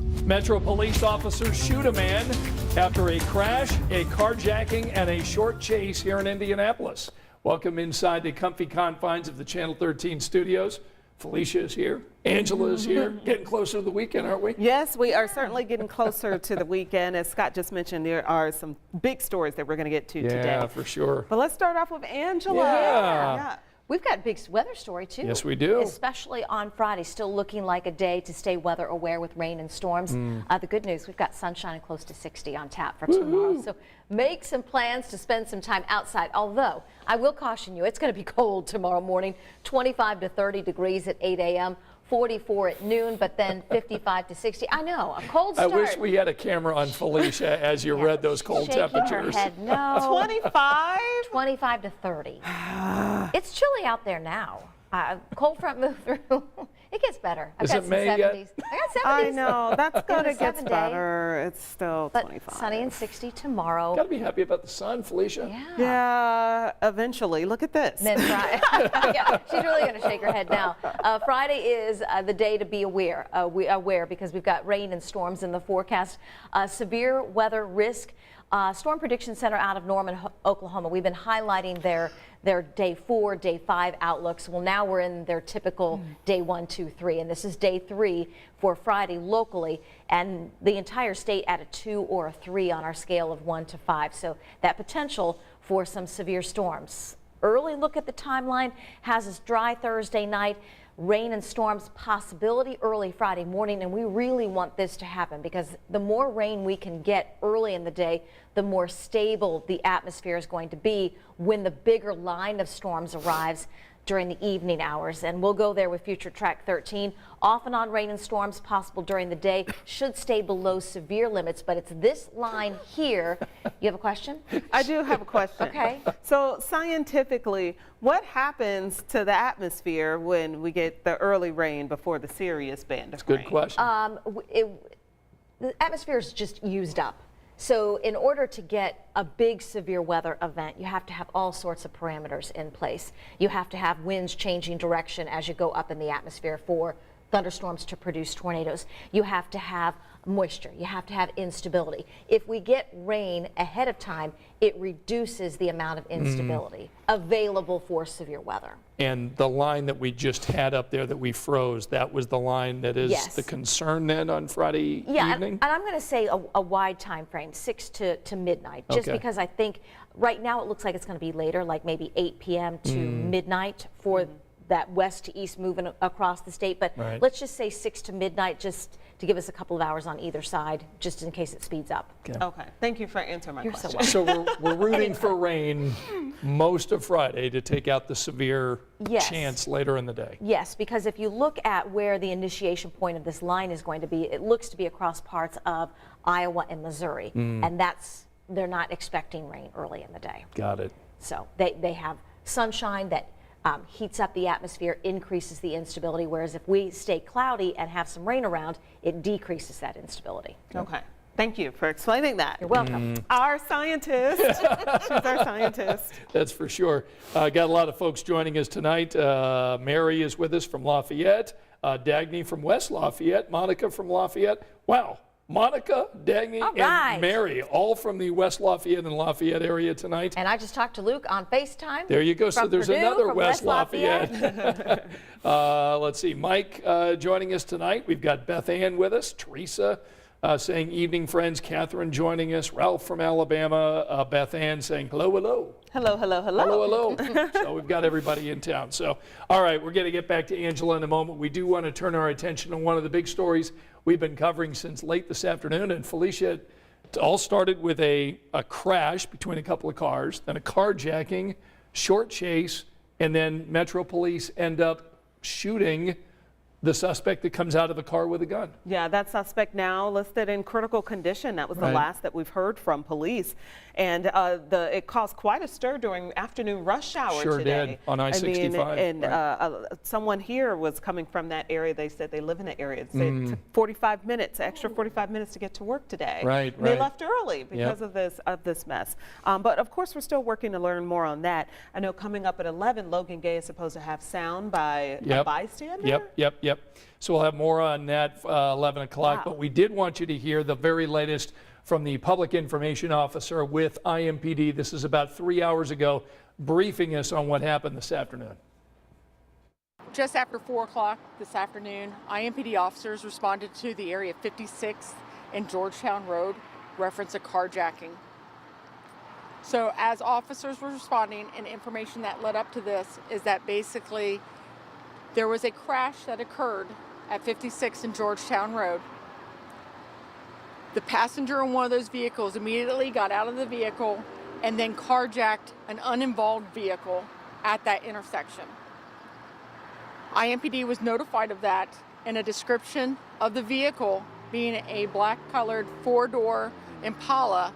Metro police officers shoot a man after a crash, a carjacking, and a short chase here in Indianapolis. Welcome inside the comfy confines of the Channel 13 studios. Felicia is here. Angela is here. Getting closer to the weekend, aren't we? Yes, we are certainly getting closer to the weekend. As Scott just mentioned, there are some big stories that we're going to get to today. Yeah, for sure. But let's start off with Angela. Yeah. We've got a big weather story, too. Yes, we do. Especially on Friday, still looking like a day to stay weather aware with rain and storms. The good news, we've got sunshine close to 60 on tap for tomorrow. So make some plans to spend some time outside. Although, I will caution you, it's going to be cold tomorrow morning, 25 to 30 degrees at 8 a.m. 44 at noon, but then 55 to 60. I know, a cold start. I wish we had a camera on Felicia as you read those cold Shaking temperatures. Her head, no. 25? 25 to 30. It's chilly out there now. Cold front move through. It gets better. I've Is got it some May 70s. yet? I got 70s. I know, that's good. It gets 7 day. better. It's still But 25. sunny and 60 tomorrow. Got to be happy about the sun, Felicia. Yeah, eventually. Look at this. And then Friday. Yeah, she's really going to shake her head now. Friday is the day to be aware because we've got rain and storms in the forecast. Severe weather risk. Storm Prediction Center out of Norman, Oklahoma. We've been highlighting their day 4, day 5 outlooks. Well, now we're in their typical day 1, 2, 3, and this is day 3 for Friday locally, and the entire state at a 2 or a 3 on our scale of 1 to 5. So that potential for some severe storms. Early look at the timeline has us dry Thursday night. Rain and storms possibility early Friday morning, and we really want this to happen because the more rain we can get early in the day, the more stable the atmosphere is going to be when the bigger line of storms arrives during the evening hours. And we'll go there with Future Track 13. Off and on rain and storms possible during the day, should stay below severe limits, but it's this line here. You have a question? I do have a question. Okay. So scientifically, what happens to the atmosphere when we get the early rain before the serious band of rain? Good question. The atmosphere is just used up. So in order to get a big severe weather event, you have to have all sorts of parameters in place. You have to have winds changing direction as you go up in the atmosphere for thunderstorms to produce tornadoes. You have to have moisture. You have to have instability. If we get rain ahead of time, it reduces the amount of instability available for severe weather. And the line that we just had up there that we froze, that was the line that is Yes. the concern then on Friday Yeah, evening? and I'm going to say a wide time frame, 6 to midnight, just Okay. because I think right now it looks like it's going to be later, like maybe 8 p.m. to midnight for that west to east moving across the state. But Right. let's just say 6 to midnight, just to give us a couple of hours on either side, just in case it speeds up. Okay, thank you for answering my You're so question. welcome. So we're rooting for rain most of Friday to take out the severe Yes. chance later in the day. Yes, because if you look at where the initiation point of this line is going to be, it looks to be across parts of Iowa and Missouri. And they're not expecting rain early in the day. Got it. So they have sunshine that heats up the atmosphere, increases the instability, whereas if we stay cloudy and have some rain around, it decreases that instability. Okay, thank you for explaining that. You're welcome. Our scientist, she's our scientist. That's for sure. Got a lot of folks joining us tonight. Mary is with us from Lafayette, Dagny from West Lafayette, Monica from Lafayette. Wow. Monica, Dagny, All right. and Mary, all from the West Lafayette and Lafayette area tonight. And I just talked to Luke on FaceTime. There you go. So from there's Purdue, another from West Lafayette. Let's see. Mike joining us tonight. We've got Beth Ann with us. Teresa saying evening, friends. Catherine joining us. Ralph from Alabama. Beth Ann saying hello, hello. Hello, hello, hello. Hello, hello. So we've got everybody in town. So, all right, we're going to get back to Angela in a moment. We do want to turn our attention to one of the big stories we've been covering since late this afternoon. And Felicia, it all started with a crash between a couple of cars, then a carjacking, short chase, and then Metro Police end up shooting the suspect that comes out of the car with a gun. Yeah, that suspect now listed in critical condition. That was the Right. last that we've heard from police. And it caused quite a stir during afternoon rush hour Sure today. did, on I-65, And right. someone here was coming from that area. They said they live in that area. It said it took 45 minutes, extra 45 minutes to get to work today. Right, And they right. left early because of this mess. But of course, we're still working to learn more on that. I know coming up at 11, Logan Gay is supposed to have sound by a bystander. Yep. Yep. So we'll have more on that 11 o'clock. Wow. But we did want you to hear the very latest from the public information officer with IMPD. This is about 3 hours ago, briefing us on what happened this afternoon. Just after 4 o'clock this afternoon, IMPD officers responded to the area of 56th and Georgetown Road, reference a carjacking. So as officers were responding, and information that led up to this is that basically there was a crash that occurred at 56th and Georgetown Road. The passenger in one of those vehicles immediately got out of the vehicle and then carjacked an uninvolved vehicle at that intersection. IMPD was notified of that, and a description of the vehicle being a black-colored four-door Impala,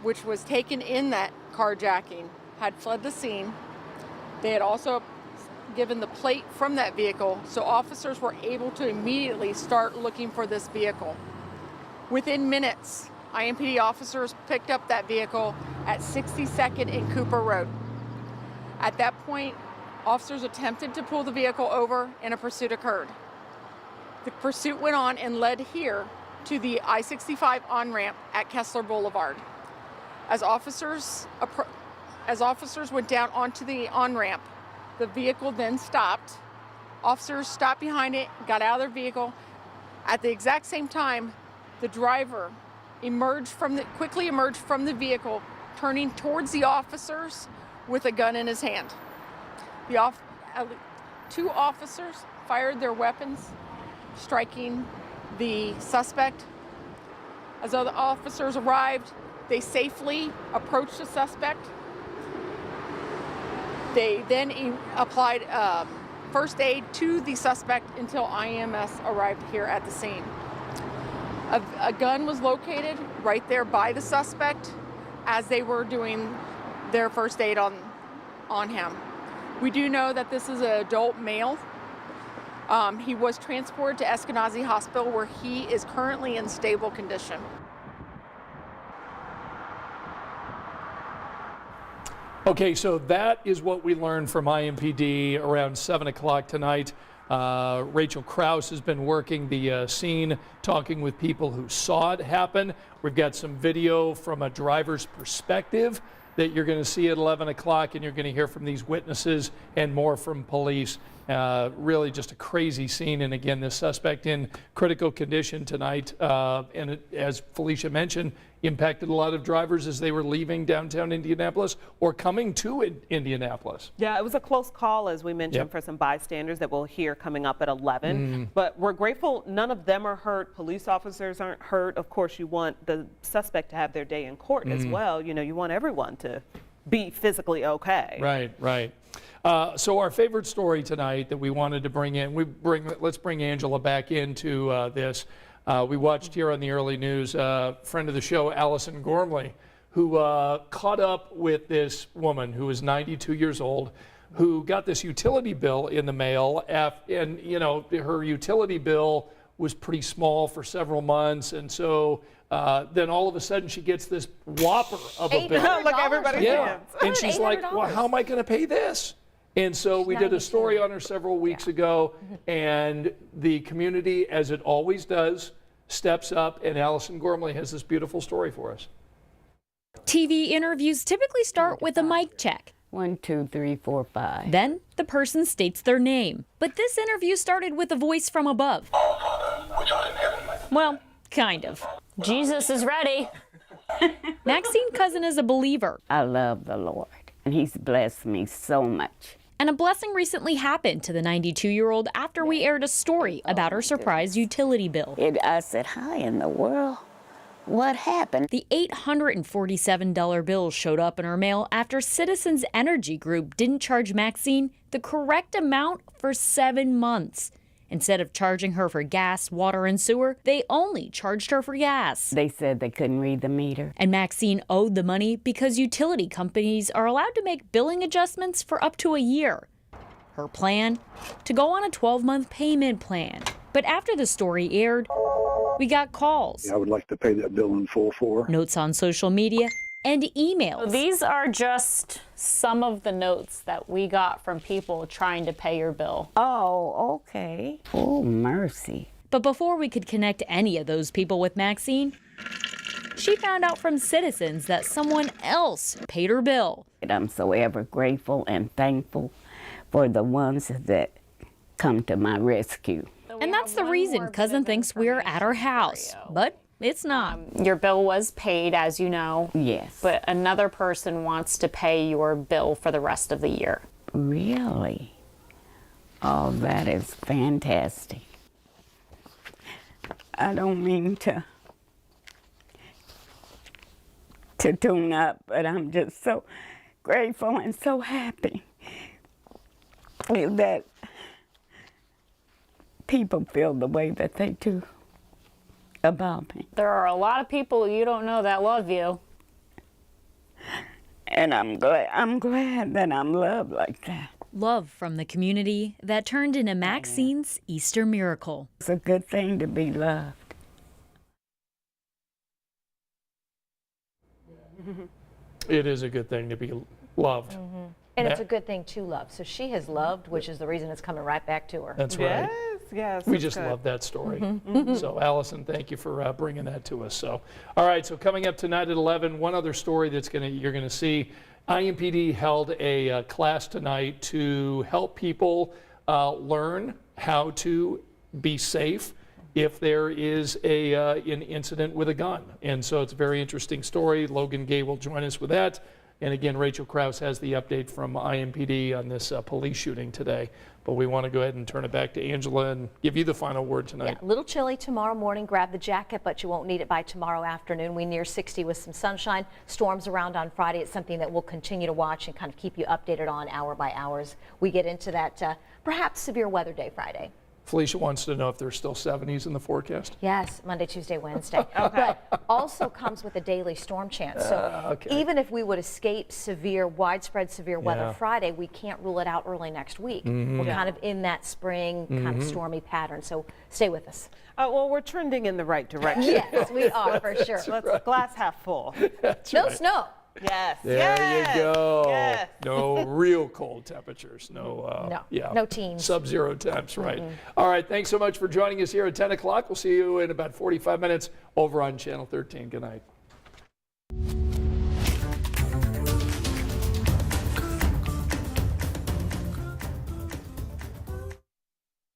which was taken in that carjacking, had fled the scene. They had also given the plate from that vehicle, so officers were able to immediately start looking for this vehicle. Within minutes, IMPD officers picked up that vehicle at 62nd and Cooper Road. At that point, officers attempted to pull the vehicle over and a pursuit occurred. The pursuit went on and led here to the I-65 on-ramp at Kessler Boulevard. As officers went down onto the on-ramp, the vehicle then stopped. Officers stopped behind it, got out of their vehicle. At the exact same time, the driver quickly emerged from the vehicle, turning towards the officers with a gun in his hand. Two officers fired their weapons, striking the suspect. As other officers arrived, they safely approached the suspect. They then applied first aid to the suspect until IMS arrived here at the scene. A gun was located right there by the suspect as they were doing their first aid on him. We do know that this is an adult male. He was transported to Eskenazi Hospital, where he is currently in stable condition. Okay, so that is what we learned from IMPD around 7 o'clock tonight. Rachel Krause has been working the scene, talking with people who saw it happen. We've got some video from a driver's perspective that you're going to see at 11 o'clock, and you're going to hear from these witnesses and more from police. Really just a crazy scene. And again, this suspect in critical condition tonight, and it, as Felicia mentioned, impacted a lot of drivers as they were leaving downtown Indianapolis or coming to Indianapolis. Yeah, it was a close call, as we mentioned, Yep. for some bystanders that we'll hear coming up at 11. But we're grateful none of them are hurt. Police officers aren't hurt. Of course, you want the suspect to have their day in court as well. You know, you want everyone to be physically okay. Right, right. So our favorite story tonight that we wanted to bring in, let's bring Angela back into this. We watched here on the early news, friend of the show, Allison Gormley, who caught up with this woman who is 92 years old, who got this utility bill in the mail, and you know, her utility bill was pretty small for several months, and so then all of a sudden she gets this whopper of a bill. Look, everybody's Yeah, hands. and she's like, well, how am I going to pay this? And so we did a story on her several weeks ago, and the community, as it always does, steps up, and Allison Gormley has this beautiful story for us. TV interviews typically start with a mic check. 1, 2, 3, 4, 5. Then the person states their name. But this interview started with a voice from above. Well, kind of. Jesus is ready. Maxine Cousin is a believer, I love the Lord, and He's blessed me so much. and a blessing recently happened to the 92-year-old after we aired a story about her surprise utility bill. I said, how in the world? What happened? The $847 bill showed up in her mail after Citizens Energy Group didn't charge Maxine the correct amount for 7 months. Instead of charging her for gas, water, and sewer, they only charged her for gas. They said they couldn't read the meter. And Maxine owed the money because utility companies are allowed to make billing adjustments for up to a year. Her plan? To go on a 12-month payment plan. But after the story aired, we got calls, I would like to pay that bill in full for. notes on social media, and emails. These are just some of the notes that we got from people trying to pay your bill. Oh, okay. Oh, mercy. But before we could connect any of those people with Maxine, she found out from citizens that someone else paid her bill. I'm so ever grateful and thankful for the ones that come to my rescue. And that's the reason Cousin thinks we're at her house. But it's not. Your bill was paid, as you know. Yes. But another person wants to pay your bill for the rest of the year. Really? Oh, that is fantastic. I don't mean to tune up, but I'm just so grateful and so happy that people feel the way that they do about me. There are a lot of people you don't know that love you. And I'm glad that I'm loved like that. Love from the community that turned into Maxine's Easter miracle. It's a good thing to be loved. It is a good thing to be loved. And it's a good thing to love. So she has loved, which is the reason it's coming right back to her. That's right. Yes. We it's just good. love that story. So, Allison, thank you for bringing that to us. So, all right. So, coming up tonight at 11, one other story you're gonna see. IMPD held a class tonight to help people learn how to be safe if there is an incident with a gun. And so it's a very interesting story. Logan Gay will join us with that. And again, Rachel Krause has the update from IMPD on this police shooting today. But we want to go ahead and turn it back to Angela and give you the final word tonight. Yeah, a little chilly tomorrow morning. Grab the jacket, but you won't need it by tomorrow afternoon. We near 60 with some sunshine. Storms around on Friday. It's something that we'll continue to watch and kind of keep you updated on hour by hour as we get into that perhaps severe weather day Friday. Felicia wants to know if there's still 70s in the forecast. Yes, Monday, Tuesday, Wednesday. But also comes with a daily storm chance. So Okay. even if we would escape widespread severe weather Yeah. Friday, we can't rule it out early next week. We're kind of in that spring kind of stormy pattern. So stay with us. Well, we're trending in the right direction. Yes, we are for sure. Let's glass half full. That's No right. snow. Yes. There yes, you go. Yes. No real cold temperatures. No. No, Yeah. no teens. Sub-zero temps, right. All right. Thanks so much for joining us here at 10 o'clock. We'll see you in about 45 minutes over on Channel 13. Good night.